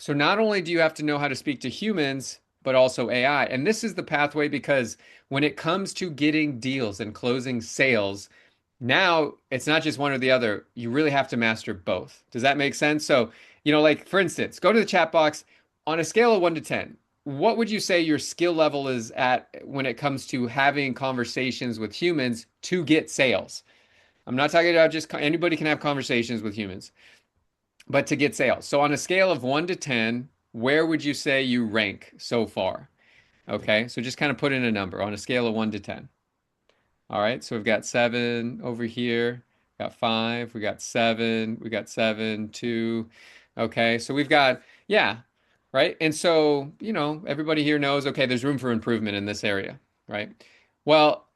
So not only do you have to know how to speak to humans, but also AI. And this is the pathway because when it comes to getting deals and closing sales, now it's not just one or the other. You really have to master both. Does that make sense? So, like for instance, go to the chat box on a scale of 1 to 10. What would you say your skill level is at when it comes to having conversations with humans to get sales? I'm not talking about just anybody can have conversations with humans, but to get sales. So on a scale of 1 to 10, where would you say you rank so far? Okay, so just kind of put in a number on a scale of 1 to 10. All right, so we've got 7 over here, got 5, we got 7, we got 7, 2. Okay, so we've got, yeah, right? And so, everybody here knows, okay, there's room for improvement in this area, right? Well,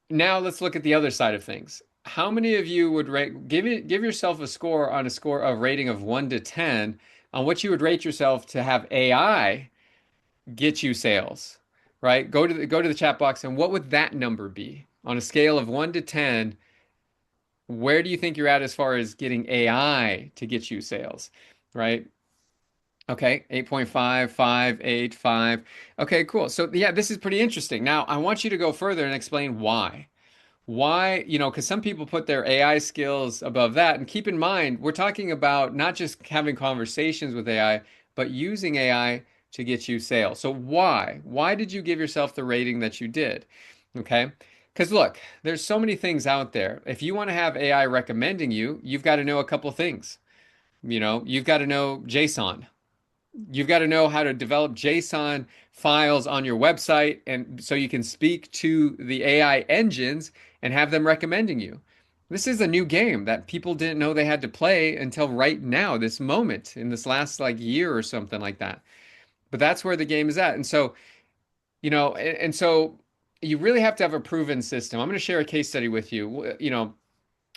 now let's look at the other side of things. How many of you would rate, give yourself a score on a score of rating of 1 to 10 on what you would rate yourself to have AI get you sales, right? Go to the chat box and what would that number be? On a scale of 1 to 10, where do you think you're at as far as getting AI to get you sales, right? Okay, 8.5, 5, 8, 5. Okay, cool. So yeah, this is pretty interesting. Now, I want you to go further and explain why. Why, because some people put their AI skills above that. And keep in mind, we're talking about not just having conversations with AI, but using AI to get you sales. So why? Why did you give yourself the rating that you did? Okay. Because look, there's so many things out there. If you want to have AI recommending you, you've got to know a couple of things. You've got to know JSON. You've got to know how to develop JSON files on your website and so you can speak to the AI engines and have them recommending you. This is a new game that people didn't know they had to play until right now, this moment, in this last like year or something like that. But that's where the game is at. And so, and so you really have to have a proven system. I'm going to share a case study with you.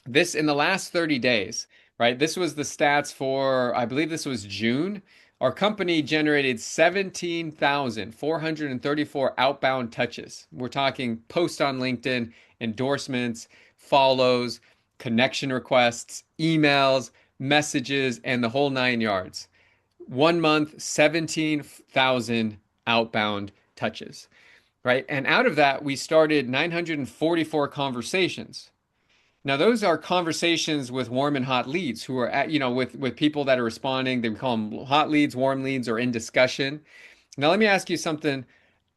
This in the last 30 days, right? This was the stats for, I believe this was June. Our company generated 17,434 outbound touches. We're talking posts on LinkedIn, endorsements, follows, connection requests, emails, messages, and the whole 9 yards. 1 month, 17,000 outbound touches, right? And out of that, we started 944 conversations. Now, those are conversations with warm and hot leads who are at, with people that are responding. They call them hot leads, warm leads, or in discussion. Now, let me ask you something.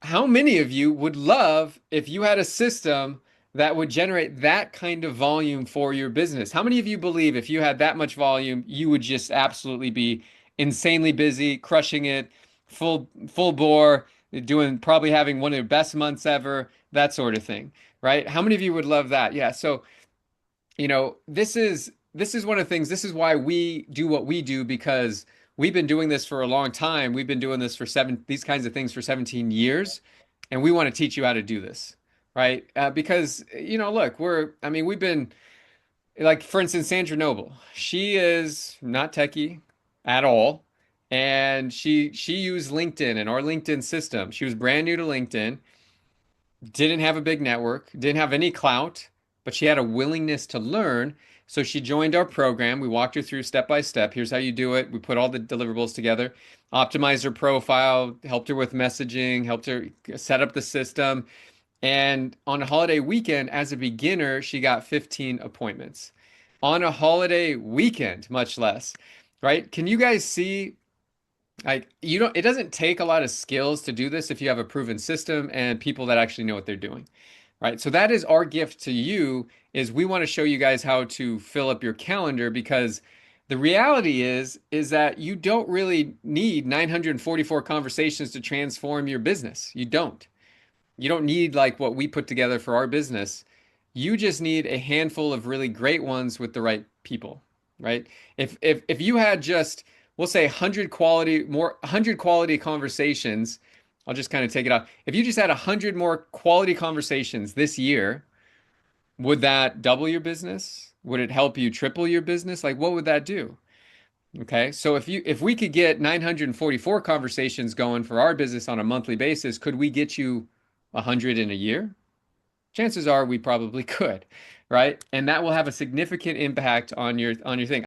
How many of you would love if you had a system that would generate that kind of volume for your business? How many of you believe if you had that much volume, you would just absolutely be insanely busy, crushing it, full bore, doing probably having one of the best months ever, that sort of thing, right? How many of you would love that? Yeah, so this is one of the things, this is why we do what we do because we've been doing this for a long time. We've been doing this for these kinds of things for 17 years, and we want to teach you how to do this, right? Because, look, we've been like, for instance, Sandra Noble. She is not techie at all, and she used LinkedIn and our LinkedIn system. She was brand new to LinkedIn, didn't have a big network, didn't have any clout, but she had a willingness to learn. So she joined our program. We walked her through step by step. Here's how you do it. We put all the deliverables together, optimized her profile, helped her with messaging, helped her set up the system. And on a holiday weekend, as a beginner, she got 15 appointments. On a holiday weekend, much less, right? Can you guys see like it doesn't take a lot of skills to do this if you have a proven system and people that actually know what they're doing, right? So that is our gift to you is we want to show you guys how to fill up your calendar because the reality is that you don't really need 944 conversations to transform your business. You don't. You don't need like what we put together for our business. You just need a handful of really great ones with the right people, right? If you had just, we'll say 100 quality conversations, I'll just kind of take it off. If you just had 100 more quality conversations this year, would that double your business? Would it help you triple your business? Like what would that do? Okay. So if we could get 944 conversations going for our business on a monthly basis, could we get you 100 in a year? Chances are we probably could, right? And that will have a significant impact on your thing.